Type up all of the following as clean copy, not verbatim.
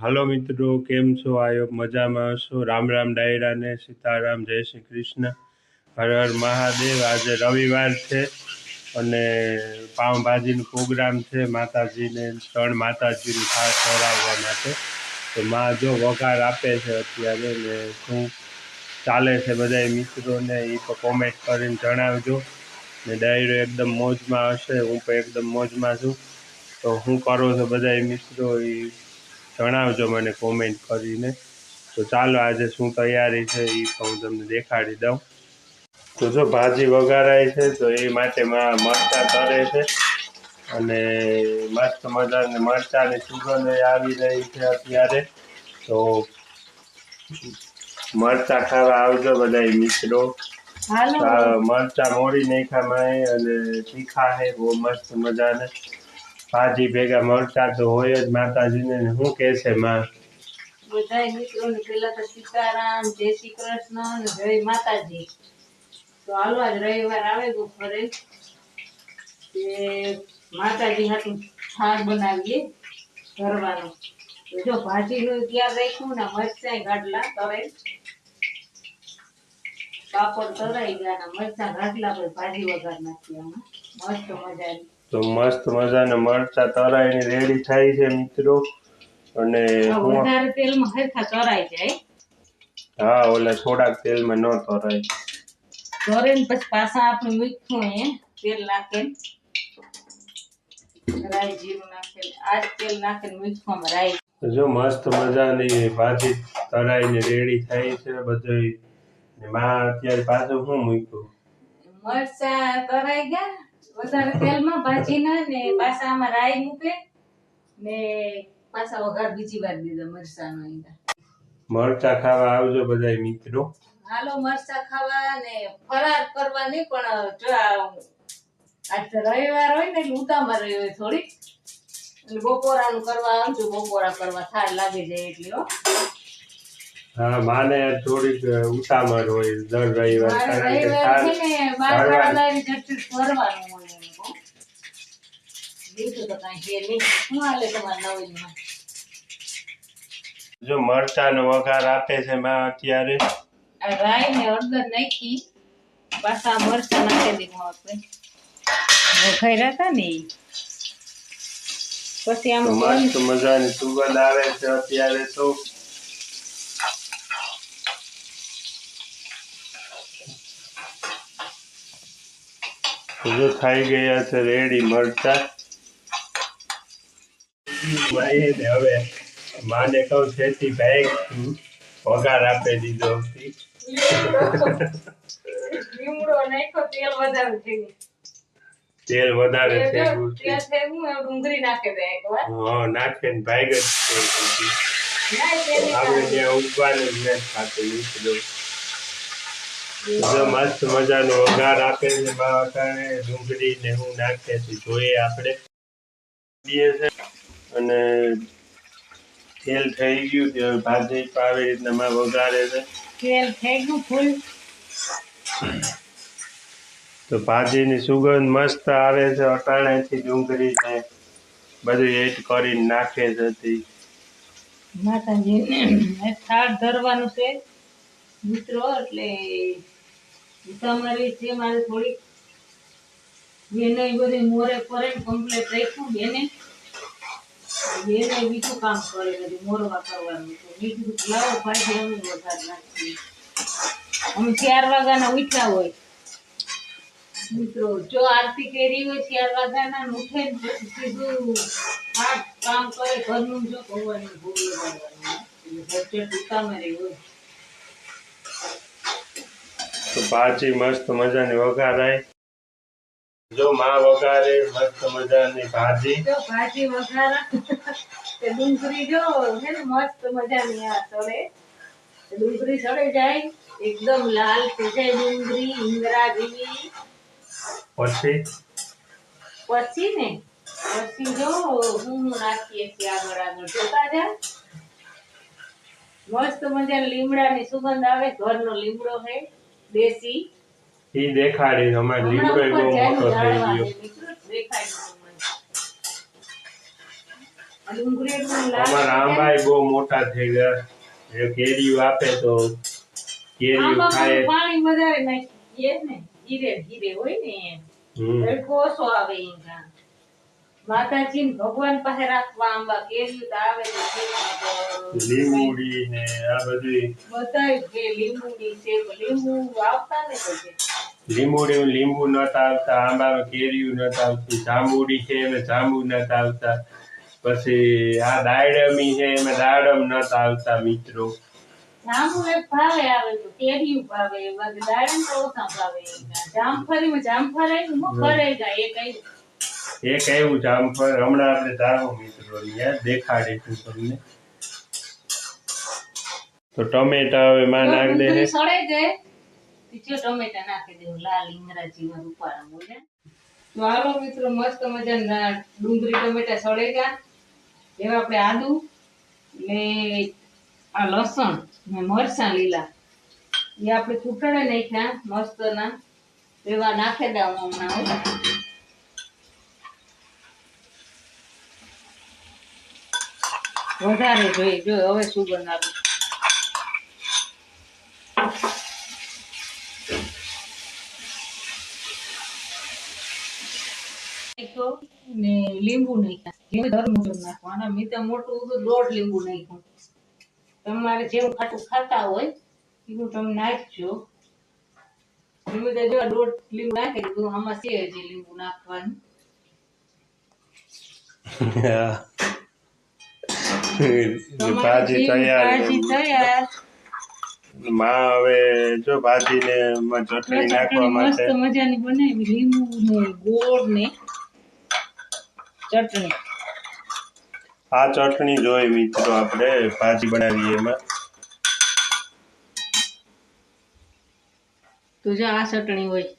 હાલો મિત્રો, કેમ છો? આયો મજામાં હશો? રામ રામ ડાયરા ને સીતારામ, જય શ્રી કૃષ્ણ, હર હર મહાદેવ। આજે રવિવાર છે અને પાઉંભાજીનો પ્રોગ્રામ છે માતાજીને, ત્રણ માતાજીને ખાસ ખવડાવવા માટે। તો માં જો વઘાર આપે છે અત્યારે, ને શું ચાલે છે બધા મિત્રોને એ તો કોમેન્ટ કરીને જણાવજો। ને ડાયરો એકદમ મોજમાં હશે, હું પણ એકદમ મોજમાં છું। તો શું કરો છો બધા મિત્રો એ જણાવજો મને કોમેન્ટ કરીને। તો ચાલો આજે શું તૈયારી છે એ પણ હું તમને દેખાડી દઉં। તો જો ભાજી વઘારાય છે, તો એ માટે મરચાં તરે છે અને મસ્ત મજાની મરચાંની સુગંધ આવી રહી છે અત્યારે। તો મરચાં ખાવા આવજો બધા મિત્રો। મરચાં મોરી નાખ્યા મેં અને તીખા છે બહુ મસ્ત મજાને। ભાજી ભેગા મરચાં તો હોય જ માતાજીને। શું કે છે માં? બધા મિત્રોને પેલા તો સીતારામ, જય શ્રી કૃષ્ણ અને જય માતાજી। તો હાલો આજ રવિવાર આવે તો ઘરે માતાજી હાટું શાક બનાવીએ કરવાનો। તો જો ભાજીનું તૈયાર રાખ્યું ને, મરચાં ગાડલા તરે, પાપડ તરાઈ ગયા, મરચાં ગાડલા પર ભાજી વઘાર નાખી આમાં મસ્ત મજાની। તો મસ્ત મજાના મરચાં તરાઈને રેડી થાય છે મિત્રો। અને વધારે તેલમાં હરખા તરાઈ જાય। હા, ઓલા થોડાક તેલમાં ન તરાય, તરે ને પછી પાછા આપણે મીઠું તેલ નાખે, રાઈ જીરું નાખે, આજ તેલ નાખે મીઠું રાઈ। જો મસ્ત મજાની ભાજી તરાઈને રેડી થાય છે બધું। માં અત્યારે પાછું શું મૂક્યું? મરચાં તરાઈ ગયા વધારે તેલમાં ભાજીના, ને પાછા આમાં રાઈ મૂકે ને પાછા વઘાર બીજી વાર દીધા મરચાંનો। મરચાં ખાવા આવજો બધા મિત્રો। હાલો મરચાં ખાવા ને ફરાર કરવા નહીં, પણ જો આજ તો રવિવાર હોય ને એટલે ઉતામળ રહી હોય થોડીક, એટલે બપોરાનું કરવા આવજો। બપોરા કરવા થાળ લાગી જાય એટલે હો। હા, માને થોડીક ઉતામળ હોય દર રવિવાર, કારણ કે ભરવાનું હોય બીજું તો કઈ છે નહીં। શું હાલે તમારા નવીનમાં? જો મરચાંનો વઘાર આપે છે માં અત્યારે, રાઈ ને હળદર નાખી, પાછા મરચાં નાખી દીધું આપણે વઘાર્યા હતા ને, પછી આમાં મસ્ત મજાની સુગંધ આવે છે અત્યારે। તો જો થઈ ગયા છે રેડી મરચાં। હવે માને કહું છેતી ભાઈ વઘાર આપી દીધો। લીમડો નાખ્યો, તેલ વધારે થઈ ગયું, તેલ વધારે થઈ ગયું, ડુંગળી નાખી દે એકવાર, હા નાખે ને ભાઈ જ આપણે ત્યાં ઉગવાનું જ નથી ખાતું મિત્રો। મસ્ત મજાનો વઘાર આપે છે બાવાકાને, ડુંગળી ને હું નાખે છે જોઈએ આપણે અને તેલ થઈ ગયું કે ભાજી આવી રીતના માં વઘારે છે। તેલ થઈ ગયું ફૂલ, તો ભાજીની સુગંધ મસ્ત આવે છે અટાણેથી। ડુંગળી ને બધું એડ કરીને નાખે છે। માતાજીને થાળ ધરવાનું છે મિત્રો, એટલે તમારી છે મારે થોડીક એને બધી મોરે કરે કમ્પ્લીટ રાખ્યું એને બીજું કામ કરે બધી મોરવા કરવાનું। તો બીજું લાવો ભાઈ અમે વધારે નાખીએ, અમે 4 વાગ્યાના ઉઠ્યા હોય મિત્રો। જો આરતી કરી હોય 4 વાગ્યાના ઉઠે ને પછી સીધું કામ કરે ઘરનું। જો ભગવાનનું ભોગ લગાડવાનું ઉતામળી હોય તો ભાજી મસ્ત મજાની વઘારાય। જો માં વઘારે મસ્ત મજાની ભાજી, જો ભાજી વઘારા તે ડુંગળી જો હે ને મસ્ત મજાની આ તળે, ડુંગળી સળે જાય એકદમ લાલ થઈ જાય ડુંગળી ઈંગરા જેવી, પછી ને પછી જો હું નાખીએ છીએ આગળ જોતા જા। મસ્ત મજાની લીમડાની સુગંધ આવે, ઘરનો લીમડો હે દેશી, ઈ દેખાડી અમારે લીમડો બહુ મોટો થઈ ગયો। ડુંગળી એકદમ લાલ અમારા આંબાય બહુ મોટા થઈ ગયા. એ કેરીઓ આપે તો કેરીઓ આમાં ખાય. પાણી વધારે નાખીએ ને ધીરે ધીરે હોય ને તડકો ઓછો આવે એના માતાજી ભગવાન પાસે રાખવા આંબા કેરી તો આવે તો લીંબુડી ને આ બધી બધાય કે લીંબુડી છે લીંબુ આવતા ને પછી લીંબુડી લીંબુ નતા આવતા, આંબામાં કેરીઓ નતા આવતી, જાંબુડી છે એમાં જાંબુ નતા આવતા, પછી આ દાડમી છે એમાં દાડમ નતા આવતા મિત્રો. જાંબુ એક ભાવે આવે તો કેરીયું ભાવે બાકી દાડમ તો ઓછા ભાવે. જામફળીમાં જામફળ આવ્યું ન ફરે જાય એક એવું જામફળ હમણાં આપણે જાણો મિત્રો અહીંયા દેખાડીશું તમને. તો ટમેટા હવે માં નાખ દે છે. સળે જાય જો ટમેટા નાખી દેવું લાલ ઇંગરાજી માં રૂપાળા બોલે. તો હાલો મિત્રો મસ્ત મજાના ડુંગળી ટમેટા સળે ગયા. એમાં આપણે આદુ ને આ લસણ ને મરચાં લીલા એ આપણે કૂટણે નાખ્યા મસ્ત ના એવા નાખી દઉં હમણાં. વધારે જોઈએ જો હવે સુગંધ આવે ને લીંબુ નાખવાના. મેં તો મોટું 1.5 લીંબુ નાખ્યું. તમારે જેવું ખાટું ખાતા હોય એવું તમે નાખજો. જો 1.5 લીંબુ નાખી દીધું. આમાં છે હજી લીંબુ નાખવાનું. ભાજી તૈયાર. માં હવે જો ભાજીને ચટણી નાખવા માટે મસ્ત મજાની બનાવી લીંબુ ને ગોળ ને ચટણી. આ ચટણી જોઈ મિત્રો આપણે ભાજી બનાવીએ એમાં. તો જો આ ચટણી હોય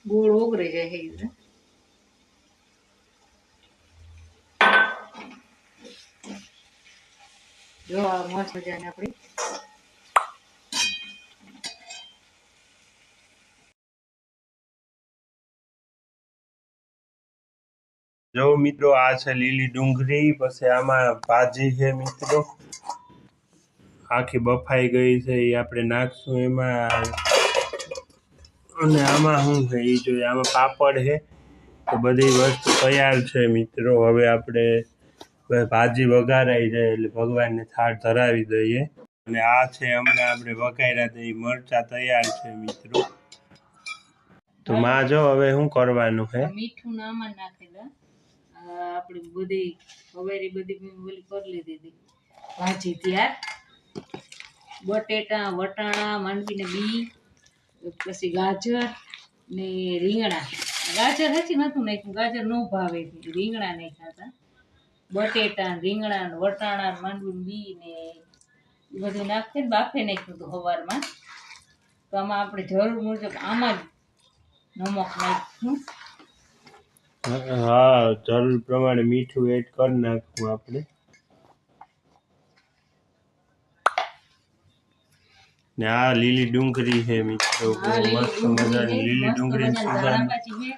ગોળ ઓગળી જાય. જો આ મસ્ત મજાની આપણી જો મિત્રો આ છે લીલી ડુંગળી, પછી આમાં ભાજી છે મિત્રો આખી બફાઈ ગઈ છે એ આપણે નાખશું એમાં. અને આમાં શું છે એ જોઈએ. આમાં પાપડ છે તો બધી વસ્તુ તૈયાર છે મિત્રો. હવે આપણે ભાજી વઘારાઈ જાય એટલે ભગવાનને થાળ ધરાવી દઈએ. અને આ છે હમણાં આપણે વઘાર્યા તો એ મરચા તૈયાર છે મિત્રો. તો માં જો હવે શું કરવાનું છે. મીઠું નામાં નાખી દે. આપણી બધી હવેરી બધી ઓલી કરી લીધી ભાજી તૈયાર. બટેટા વટાણા માંડવીને બી પછી ગાજર ને રીંગણા. ગાજર હજી નતું નાખ્યું, ગાજર નો ભાવે રીંગણા નાખ્યા હતા. બટેટા રીંગણા વટાણા માંડવીને બી ને એ બધું નાખીને બાફે નાખ્યું હતું સવારમાં. તો આમાં આપણે જરૂર મુજબ આમાં જ નમક નાખ્યું. હા જરૂર પ્રમાણે મીઠું એડ કરી નાખવું આપણે. ને આ લીલી ડુંગળી છે મિત્રો મસ્ત મજાની લીલી ડુંગળી સુગંધ.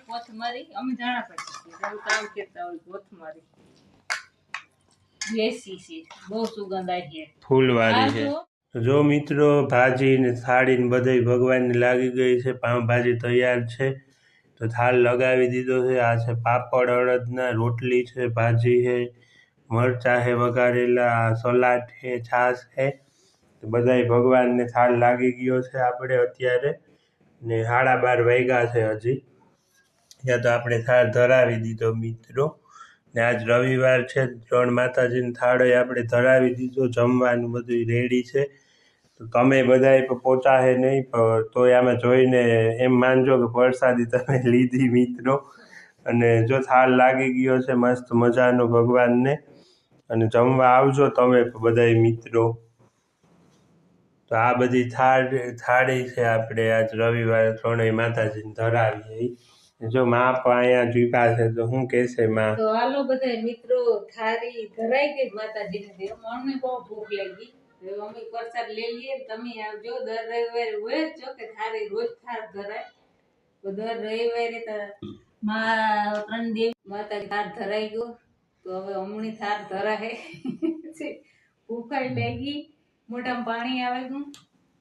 કોથમરી અમે ધાણા પાછી કામ કરતા હોય કોથમરી દેશી છે બહુ સુગંધ આવી છે ફૂલવાળી છે. જો મિત્રો ભાજી ને થાળી ને બધે ભગવાનને લાગી ગઈ છે. પાવભાજી તૈયાર છે તો થાળ લગાવી દીધો છે. આ છે પાપડ અડદના, રોટલી છે, ભાજી છે, મરચા છે વઘારેલા, સલાડ છે, છાશ છે. તો બધાય ભગવાનને થાળ લાગી ગયો છે આપણે અત્યારે. ને 12:30 વાગ્યા છે હજી. ત્યાં તો આપણે થાળ ધરાવી દીધો મિત્રો. ને આજ રવિવાર છે, 3 માતાજીને થાળ આપણે ધરાવી દીધો. જમવાનું બધું રેડી છે. તો તમે બધાય પહોંચાશે નહીં તોય આમાં જોઈને એમ માનજો કે પ્રસાદી તમે લીધી મિત્રો. અને જો થાળ લાગી ગયો છે મસ્ત મજાનો ભગવાનને. અને જમવા આવજો તમે બધાય મિત્રો. તો આ બધી થાળી છે આપણે આજ રવિવારે 3 માતાજીને ધરાવી. જો માં પણ અહીંયા જીપા છે તો શું કહેશે માં. તો હાલો બધા મિત્રો થાળી ધરાઈ ગઈ માતાજીને દેવ. મને બહુ ભૂખ લાગી. અમે પ્રસાદ લઈ લઈએ તમે આવજો. દર રવિવારે હોય જ છો કે થાળી રોજ થાળ ધરાય. તો દર રવિવારે તો માં ત્રણ દેવી માતાજી થાળ ધરાઈ ગયો. તો તો હવે હમણી થાર ધરાહે ભૂખાઈ લાગી, મોઢામાં પાણી આવે ગયું.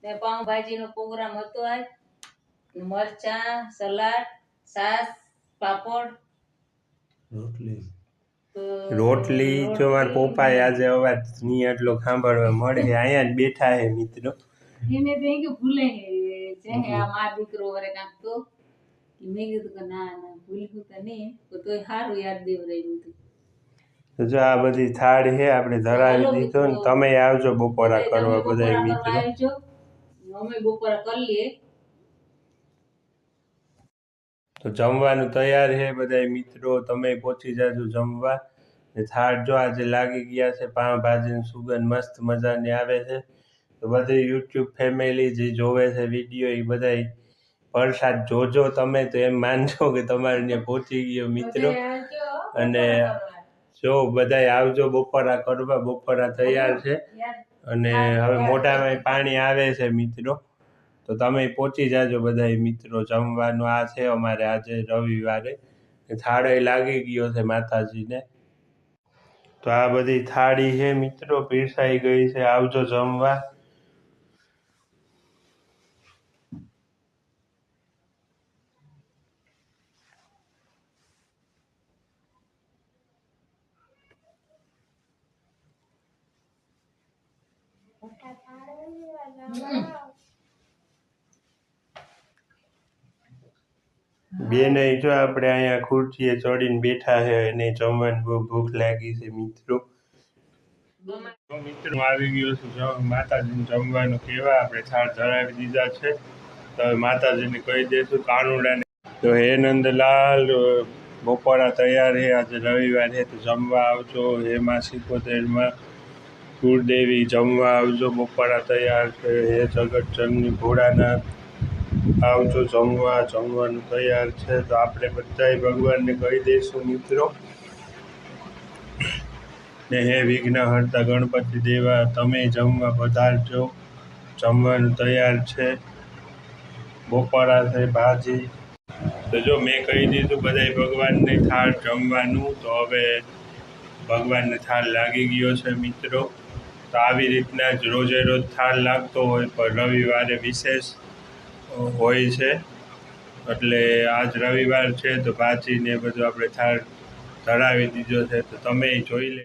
ને પાઉંભાજીનો પ્રોગ્રામ હતો આજ. મરચા, સલાડ, છાશ, પાપડ, રોટલી. જો મારા પપ્પાએ આજે અવાજ નહીં એટલો સાંભળવા મળે, અહીંયા જ બેઠા હે મિત્રો. એને તો એમ કે ભૂલે છે આ માર દીકરો વરે કાંક તો મેં કીધું કે ના ના ભૂલ્યું તો નહીં, તોય સારું યાદ દેવરાયું હતું. તો જો આ બધી થાળ છે આપણે ધરાવી દીધો ને તમે આવજો બપોરા કરવા બધા મિત્રો. આવજો, અમે બપોરા કરી લઈએ. તો જમવાનું તૈયાર છે બધા મિત્રો, તમે પહોંચી જાજો જમવા. ને થાળ જો આજે લાગી ગયા છે, પાઉંભાજીની સુગંધ મસ્ત મજાની આવે છે. તો બધી યુટ્યુબ ફેમિલી જે જોવે છે વિડીયો એ બધા પ્રસાદ જોજો તમે, તો એમ માનજો કે તમારે ત્યાં પહોંચી ગયો મિત્રો. અને જો બધાય આવજો બપોરા કરવા, બપોરા તૈયાર છે. અને હવે મોઢામાં પાણી આવે છે મિત્રો, તો તમે પહોંચી જાજો બધા મિત્રો. જમવાનું આ છે અમારે આજે રવિવારે. થાળે લાગી ગયો છે માતાજીને. તો આ બધી થાળી છે મિત્રો, પીરસાઈ ગઈ છે, આવજો જમવા. બેન જો આપણે અહીંયા ખુરશીએ ચડીને બેઠા છે અને જમવાની બહુ ભૂખ લાગી છે મિત્રો. મિત્રો આવી ગયો છું માતાજીને જમવાનું કેવા આપણે થાળ ધરાવી દીધા છે. તો માતાજીને કહી દઈશું કાનુડાને. તો હે નંદલાલ બપોરા તૈયાર છે, આજે રવિવાર છે તો જમવા આવજો. હે માં 77 કુળદેવી જમવા આવજો, બપોરા તૈયાર છે. હે જગતજનની ભોળાનાથ આવજો જમવા, જમવાનું તૈયાર છે. તો આપણે બધાય ભગવાનને કહી દઈશું મિત્રો. ને હે વિઘ્નહર્તા ગણપતિ દેવા તમે જમવા પધારજો, જમવાનું તૈયાર છે. બપોરા છે, ભાજી. તો જો મેં કહી દીધું બધાય ભગવાનને થાળ જમવાનું, તો હવે ભગવાનને થાળ લાગી ગયો છે મિત્રો. તો આવી રીતના જ રોજે રોજ થાળ લાગતો હોય, પણ રવિવારે વિશેષ હોય છે. એટલે આજ રવિવાર છે તો ભાજી ને બધું આપણે થાળ ધરાવી દીધો છે, તો તમે જોઈ લે.